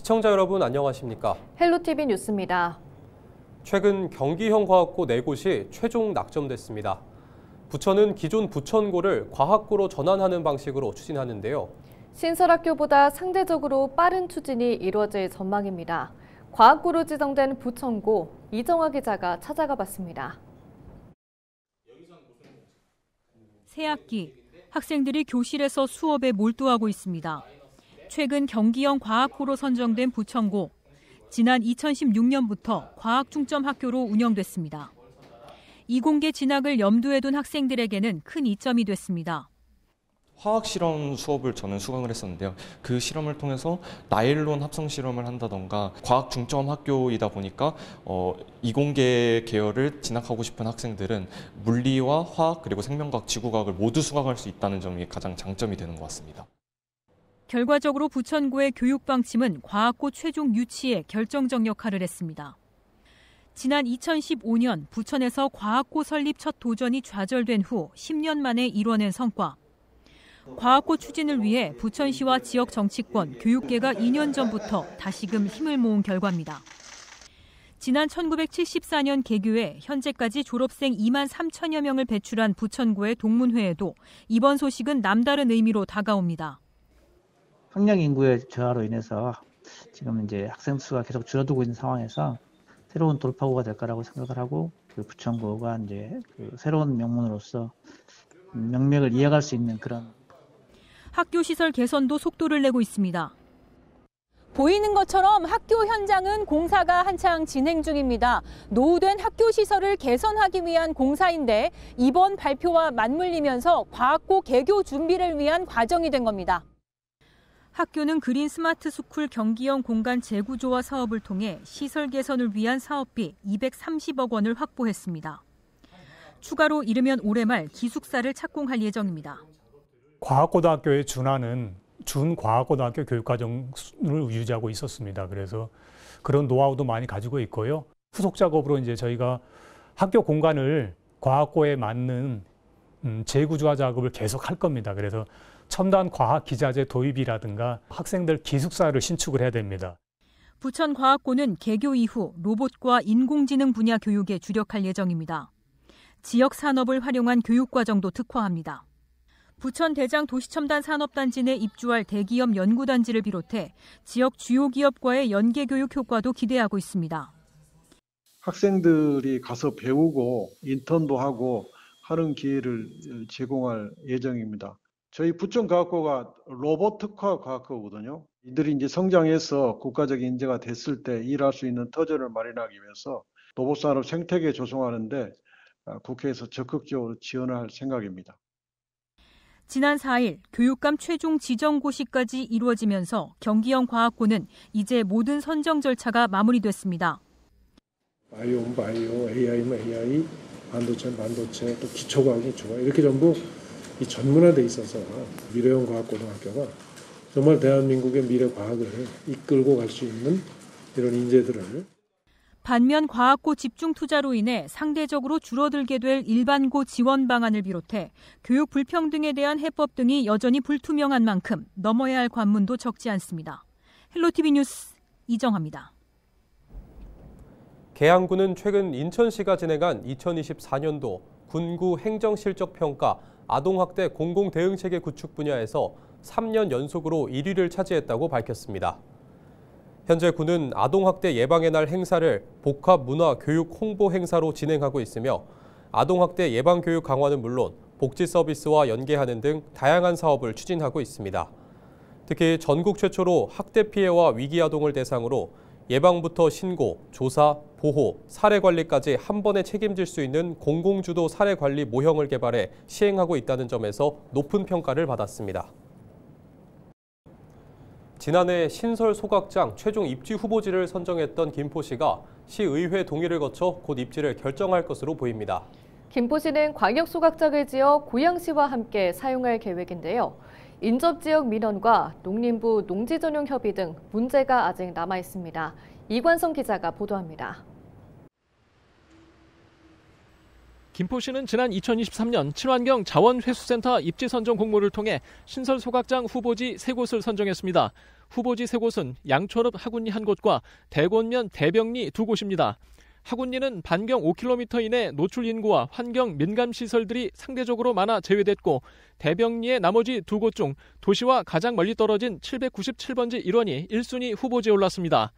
시청자 여러분 안녕하십니까? 헬로티비 뉴스입니다. 최근 경기형 과학고 4곳이 최종 낙점됐습니다. 부천은 기존 부천고를 과학고로 전환하는 방식으로 추진하는데요. 신설학교보다 상대적으로 빠른 추진이 이루어질 전망입니다. 과학고로 지정된 부천고 이정화 기자가 찾아가 봤습니다. 새학기, 학생들이 교실에서 수업에 몰두하고 있습니다. 최근 경기형 과학고로 선정된 부천고. 지난 2016년부터 과학중점학교로 운영됐습니다. 이공계 진학을 염두에 둔 학생들에게는 큰 이점이 됐습니다. 화학 실험 수업을 저는 수강을 했었는데요. 그 실험을 통해서 나일론 합성 실험을 한다던가 과학 중점 학교이다 보니까 이공계 계열을 진학하고 싶은 학생들은 물리와 화학 그리고 생명과학, 지구과학을 모두 수강할 수 있다는 점이 가장 장점이 되는 것 같습니다. 결과적으로 부천고의 교육 방침은 과학고 최종 유치에 결정적 역할을 했습니다. 지난 2015년 부천에서 과학고 설립 첫 도전이 좌절된 후 10년 만에 이뤄낸 성과. 과학고 추진을 위해 부천시와 지역 정치권, 교육계가 2년 전부터 다시금 힘을 모은 결과입니다. 지난 1974년 개교해 현재까지 졸업생 2만 3천여 명을 배출한 부천고의 동문회에도 이번 소식은 남다른 의미로 다가옵니다. 학령 인구의 저하로 인해서 지금 이제 학생 수가 계속 줄어들고 있는 상황에서 새로운 돌파구가 될 거라고 생각을 하고 부천고가 이제 새로운 명문으로서 명맥을 이어갈 수 있는 그런 학교 시설 개선도 속도를 내고 있습니다. 보이는 것처럼 학교 현장은 공사가 한창 진행 중입니다. 노후된 학교 시설을 개선하기 위한 공사인데 이번 발표와 맞물리면서 과학고 개교 준비를 위한 과정이 된 겁니다. 학교는 그린 스마트 스쿨 경기형 공간 재구조화 사업을 통해 시설 개선을 위한 사업비 230억 원을 확보했습니다. 추가로 이르면 올해 말 기숙사를 착공할 예정입니다. 과학고등학교에 준하는 준과학고등학교 교육과정을 유지하고 있었습니다. 그래서 그런 노하우도 많이 가지고 있고요. 후속 작업으로 이제 저희가 학교 공간을 과학고에 맞는 재구조화 작업을 계속 할 겁니다. 그래서 첨단 과학 기자재 도입이라든가 학생들 기숙사를 신축을 해야 됩니다. 부천과학고는 개교 이후 로봇과 인공지능 분야 교육에 주력할 예정입니다. 지역 산업을 활용한 교육과정도 특화합니다. 부천 대장 도시첨단 산업단지 내 입주할 대기업 연구단지를 비롯해 지역 주요 기업과의 연계 교육 효과도 기대하고 있습니다. 학생들이 가서 배우고 인턴도 하고 하는 기회를 제공할 예정입니다. 저희 부천과학고가 로봇 특화 과학고거든요. 이들이 이제 성장해서 국가적 인재가 됐을 때 일할 수 있는 터전을 마련하기 위해서 로봇 산업 생태계 조성하는데 국회에서 적극적으로 지원할 생각입니다. 지난 4일 교육감 최종 지정고시까지 이루어지면서 경기형 과학고는 이제 모든 선정 절차가 마무리됐습니다. 바이오는 바이오, AI는 AI, 반도체는 반도체, 또 기초과학은 기초과학 이렇게 전부 이 전문화돼 있어서 미래형 과학고등학교가 정말 대한민국의 미래 과학을 이끌고 갈 수 있는 이런 인재들을 반면 과학고 집중 투자로 인해 상대적으로 줄어들게 될 일반고 지원 방안을 비롯해 교육 불평등에 대한 해법 등이 여전히 불투명한 만큼 넘어야 할 관문도 적지 않습니다. 헬로티비 뉴스 이정화입니다. 계양구는 최근 인천시가 진행한 2024년도 군구 행정실적평가 아동학대 공공대응체계 구축 분야에서 3년 연속으로 1위를 차지했다고 밝혔습니다. 현재 군은 아동학대 예방의 날 행사를 복합문화교육 홍보 행사로 진행하고 있으며 아동학대 예방교육 강화는 물론 복지 서비스와 연계하는 등 다양한 사업을 추진하고 있습니다. 특히 전국 최초로 학대 피해와 위기 아동을 대상으로 예방부터 신고, 조사, 보호, 사례 관리까지 한 번에 책임질 수 있는 공공주도 사례 관리 모형을 개발해 시행하고 있다는 점에서 높은 평가를 받았습니다. 지난해 신설 소각장 최종 입지 후보지를 선정했던 김포시가 시의회 동의를 거쳐 곧 입지를 결정할 것으로 보입니다. 김포시는 광역 소각장을 지어 고양시와 함께 사용할 계획인데요. 인접지역 민원과 농림부 농지전용 협의 등 문제가 아직 남아 있습니다. 이관성 기자가 보도합니다. 김포시는 지난 2023년 친환경 자원회수센터 입지 선정 공모를 통해 신설 소각장 후보지 3곳을 선정했습니다. 후보지 3곳은 양초읍 하군리 1곳과 대권면 대병리 2곳입니다. 하군리는 반경 5km 이내 노출 인구와 환경 민감 시설들이 상대적으로 많아 제외됐고, 대병리의 나머지 2곳 중 도시와 가장 멀리 떨어진 797번지 일원이 1순위 후보지에 올랐습니다.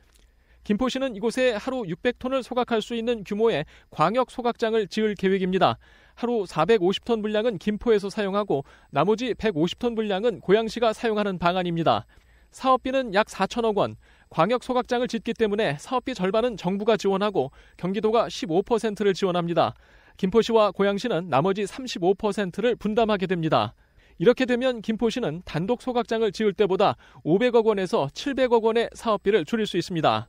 김포시는 이곳에 하루 600톤을 소각할 수 있는 규모의 광역 소각장을 지을 계획입니다. 하루 450톤 분량은 김포에서 사용하고 나머지 150톤 분량은 고양시가 사용하는 방안입니다. 사업비는 약 4천억 원, 광역 소각장을 짓기 때문에 사업비 절반은 정부가 지원하고 경기도가 15%를 지원합니다. 김포시와 고양시는 나머지 35%를 분담하게 됩니다. 이렇게 되면 김포시는 단독 소각장을 지을 때보다 500억 원에서 700억 원의 사업비를 줄일 수 있습니다.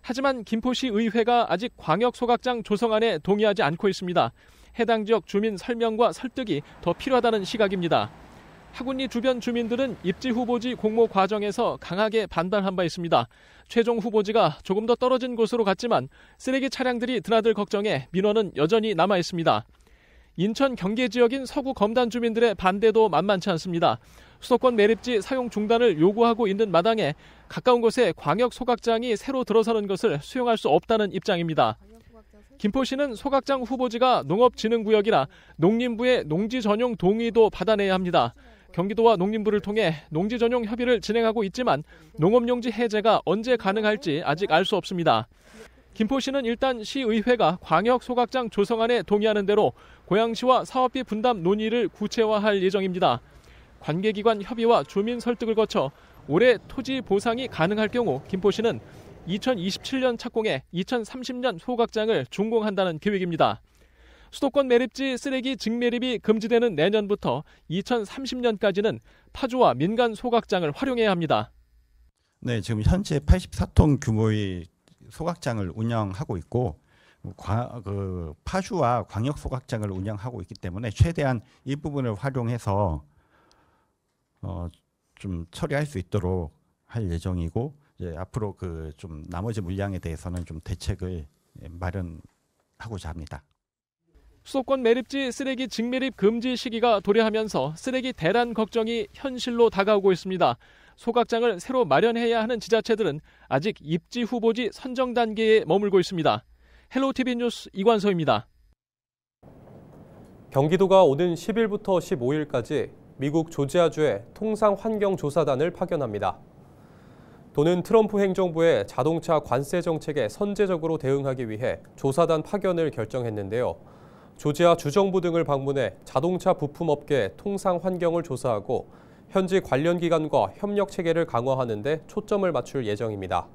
하지만 김포시 의회가 아직 광역 소각장 조성안에 동의하지 않고 있습니다. 해당 지역 주민 설명과 설득이 더 필요하다는 시각입니다. 하군리 주변 주민들은 입지 후보지 공모 과정에서 강하게 반발한 바 있습니다. 최종 후보지가 조금 더 떨어진 곳으로 갔지만 쓰레기 차량들이 드나들 걱정에 민원은 여전히 남아 있습니다. 인천 경계 지역인 서구 검단 주민들의 반대도 만만치 않습니다. 수도권 매립지 사용 중단을 요구하고 있는 마당에 가까운 곳에 광역 소각장이 새로 들어서는 것을 수용할 수 없다는 입장입니다. 김포시는 소각장 후보지가 농업진흥구역이라 농림부의 농지 전용 동의도 받아내야 합니다. 경기도와 농림부를 통해 농지 전용 협의를 진행하고 있지만 농업용지 해제가 언제 가능할지 아직 알 수 없습니다. 김포시는 일단 시의회가 광역 소각장 조성안에 동의하는 대로 고양시와 사업비 분담 논의를 구체화할 예정입니다. 관계기관 협의와 주민 설득을 거쳐 올해 토지 보상이 가능할 경우 김포시는 2027년 착공에 2030년 소각장을 준공한다는 계획입니다. 수도권 매립지 쓰레기 직매립이 금지되는 내년부터 2030년까지는 파주와 민간 소각장을 활용해야 합니다. 네, 지금 현재 84톤 규모의 소각장을 운영하고 있고 파주와 광역 소각장을 운영하고 있기 때문에 최대한 이 부분을 활용해서 좀 처리할 수 있도록 할 예정이고, 이제 앞으로 좀 나머지 물량에 대해서는 좀 대책을 마련하고자 합니다. 수도권 매립지 쓰레기 직매립 금지 시기가 도래하면서 쓰레기 대란 걱정이 현실로 다가오고 있습니다. 소각장을 새로 마련해야 하는 지자체들은 아직 입지 후보지 선정 단계에 머물고 있습니다. 헬로티비 뉴스 이관서입니다. 경기도가 오는 10일부터 15일까지 미국 조지아주에 통상환경조사단을 파견합니다. 도는 트럼프 행정부의 자동차 관세 정책에 선제적으로 대응하기 위해 조사단 파견을 결정했는데요. 조지아 주정부 등을 방문해 자동차 부품업계 통상 환경을 조사하고 현지 관련 기관과 협력 체계를 강화하는 데 초점을 맞출 예정입니다.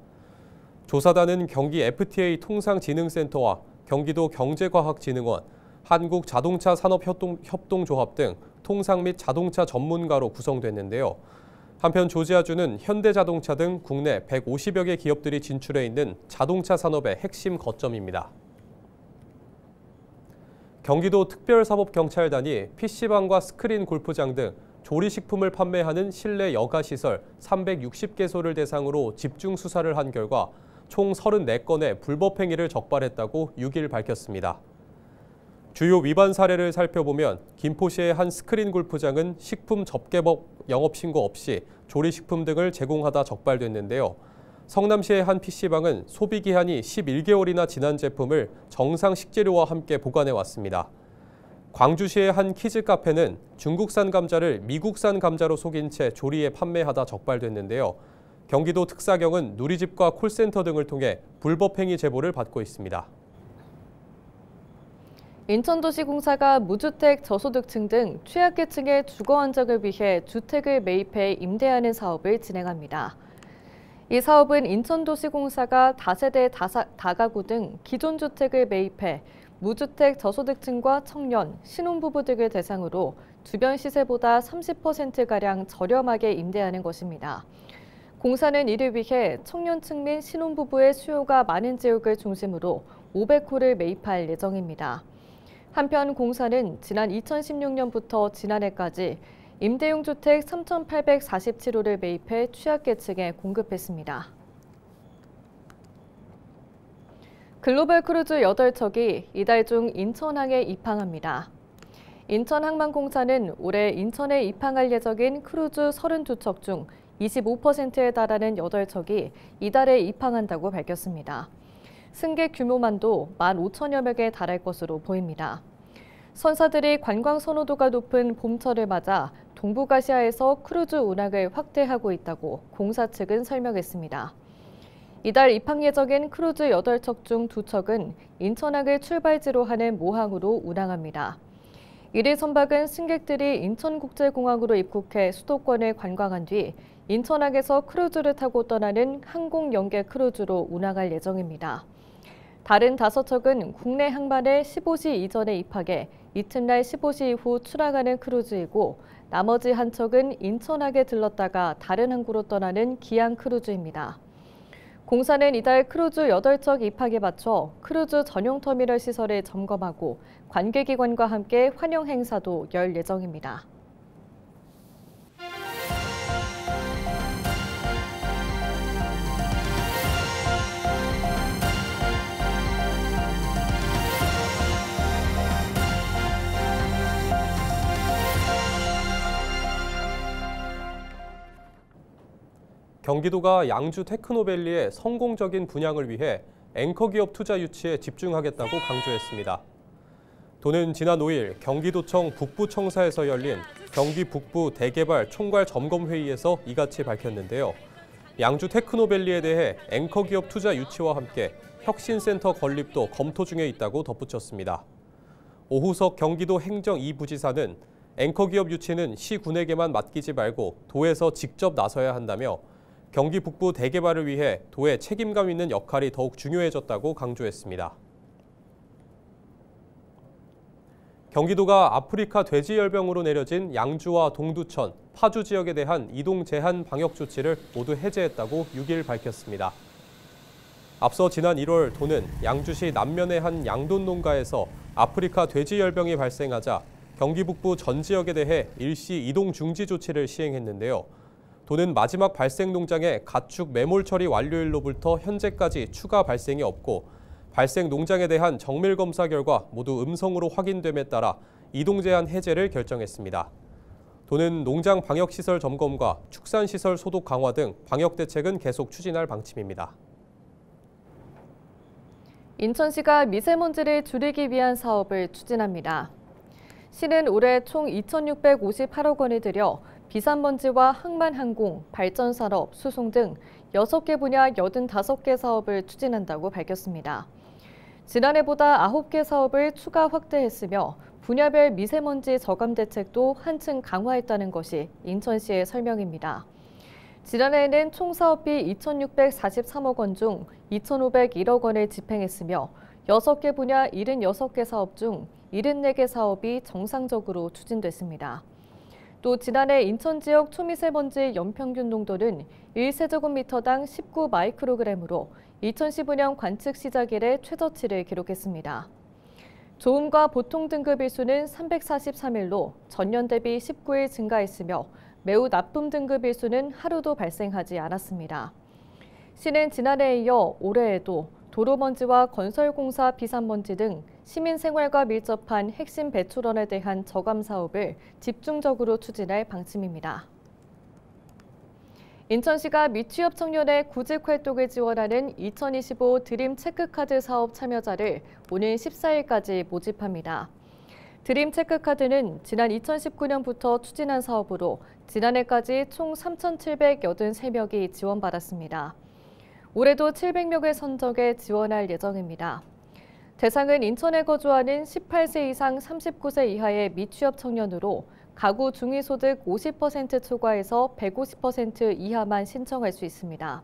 조사단은 경기 FTA 통상진흥센터와 경기도 경제과학진흥원, 한국자동차산업협동조합 등 통상 및 자동차 전문가로 구성됐는데요. 한편 조지아주는 현대자동차 등 국내 150여 개 기업들이 진출해 있는 자동차 산업의 핵심 거점입니다. 경기도 특별사법경찰단이 PC방과 스크린 골프장 등 조리식품을 판매하는 실내 여가시설 360개소를 대상으로 집중 수사를 한 결과 총 34건의 불법 행위를 적발했다고 6일 밝혔습니다. 주요 위반 사례를 살펴보면 김포시의 한 스크린 골프장은 식품 접객법 영업신고 없이 조리식품 등을 제공하다 적발됐는데요. 성남시의 한 PC방은 소비기한이 11개월이나 지난 제품을 정상 식재료와 함께 보관해왔습니다. 광주시의 한 키즈카페는 중국산 감자를 미국산 감자로 속인 채 조리해 판매하다 적발됐는데요. 경기도 특사경은 누리집과 콜센터 등을 통해 불법 행위 제보를 받고 있습니다. 인천도시공사가 무주택 저소득층 등 취약계층의 주거 안정을 위해 주택을 매입해 임대하는 사업을 진행합니다. 이 사업은 인천도시공사가 다세대 다가구 등 기존 주택을 매입해 무주택 저소득층과 청년, 신혼부부 등을 대상으로 주변 시세보다 30%가량 저렴하게 임대하는 것입니다. 공사는 이를 위해 청년층 및 신혼부부의 수요가 많은 지역을 중심으로 500호를 매입할 예정입니다. 한편 공사는 지난 2016년부터 지난해까지 임대용 주택 3,847호를 매입해 취약계층에 공급했습니다. 글로벌 크루즈 8척이 이달 중 인천항에 입항합니다. 인천항만공사는 올해 인천에 입항할 예정인 크루즈 32척 중 25%에 달하는 8척이 이달에 입항한다고 밝혔습니다. 승객 규모만도 15,000여 명에 달할 것으로 보입니다. 선사들이 관광 선호도가 높은 봄철을 맞아 동북아시아에서 크루즈 운항을 확대하고 있다고 공사 측은 설명했습니다. 이달 입항 예정인 크루즈 8척 중 2척은 인천항을 출발지로 하는 모항으로 운항합니다. 1일 선박은 승객들이 인천국제공항으로 입국해 수도권을 관광한 뒤 인천항에서 크루즈를 타고 떠나는 항공 연계 크루즈로 운항할 예정입니다. 다른 5척은 국내 항만에 15시 이전에 입항해 이튿날 15시 이후 출항하는 크루즈이고 나머지 한 척은 인천항에 들렀다가 다른 항구로 떠나는 기항 크루즈입니다. 공사는 이달 크루즈 8척 입항에 맞춰 크루즈 전용 터미널 시설을 점검하고 관계기관과 함께 환영 행사도 열 예정입니다. 경기도가 양주 테크노밸리의 성공적인 분양을 위해 앵커기업 투자 유치에 집중하겠다고 강조했습니다. 도는 지난 5일 경기도청 북부청사에서 열린 경기 북부 대개발 총괄 점검회의에서 이같이 밝혔는데요. 양주 테크노밸리에 대해 앵커기업 투자 유치와 함께 혁신센터 건립도 검토 중에 있다고 덧붙였습니다. 오후석 경기도 행정 2부지사는 앵커기업 유치는 시군에게만 맡기지 말고 도에서 직접 나서야 한다며 경기 북부 대개발을 위해 도의 책임감 있는 역할이 더욱 중요해졌다고 강조했습니다. 경기도가 아프리카 돼지열병으로 내려진 양주와 동두천, 파주 지역에 대한 이동 제한 방역 조치를 모두 해제했다고 6일 밝혔습니다. 앞서 지난 1월 도는 양주시 남면의 한 양돈 농가에서 아프리카 돼지열병이 발생하자 경기 북부 전 지역에 대해 일시 이동 중지 조치를 시행했는데요. 도는 마지막 발생 농장의 가축 매몰 처리 완료일로부터 현재까지 추가 발생이 없고 발생 농장에 대한 정밀 검사 결과 모두 음성으로 확인됨에 따라 이동 제한 해제를 결정했습니다. 도는 농장 방역시설 점검과 축산시설 소독 강화 등 방역 대책은 계속 추진할 방침입니다. 인천시가 미세먼지를 줄이기 위한 사업을 추진합니다. 시는 올해 총 2,658억 원을 들여 비산먼지와 항만 항공, 발전산업, 수송 등 6개 분야 85개 사업을 추진한다고 밝혔습니다. 지난해보다 9개 사업을 추가 확대했으며 분야별 미세먼지 저감 대책도 한층 강화했다는 것이 인천시의 설명입니다. 지난해에는 총 사업비 2,643억 원 중 2,501억 원을 집행했으며 6개 분야 76개 사업 중 74개 사업이 정상적으로 추진됐습니다. 또 지난해 인천 지역 초미세먼지 연평균 농도는 1세제곱미터당 19 마이크로그램으로 2015년 관측 시작 이래 최저치를 기록했습니다. 좋음과 보통 등급 일수는 343일로 전년 대비 19일 증가했으며 매우 나쁨 등급 일수는 하루도 발생하지 않았습니다. 시는 지난해에 이어 올해에도 도로먼지와 건설공사 비산먼지 등 시민 생활과 밀접한 핵심 배출원에 대한 저감 사업을 집중적으로 추진할 방침입니다. 인천시가 미취업 청년의 구직 활동을 지원하는 2025 드림 체크카드 사업 참여자를 오는 14일까지 모집합니다. 드림 체크카드는 지난 2019년부터 추진한 사업으로 지난해까지 총 3,783명이 지원받았습니다. 올해도 700명을 선정해 지원할 예정입니다. 대상은 인천에 거주하는 18세 이상 39세 이하의 미취업 청년으로 가구 중위소득 50% 초과해서 150% 이하만 신청할 수 있습니다.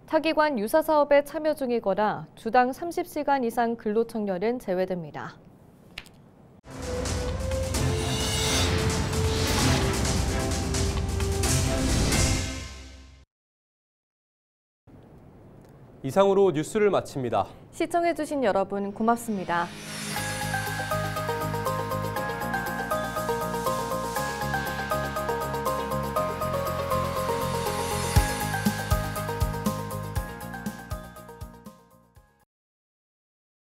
타기관 유사 사업에 참여 중이거나 주당 30시간 이상 근로 청년은 제외됩니다. 이상으로 뉴스를 마칩니다. 시청해주신 여러분 고맙습니다.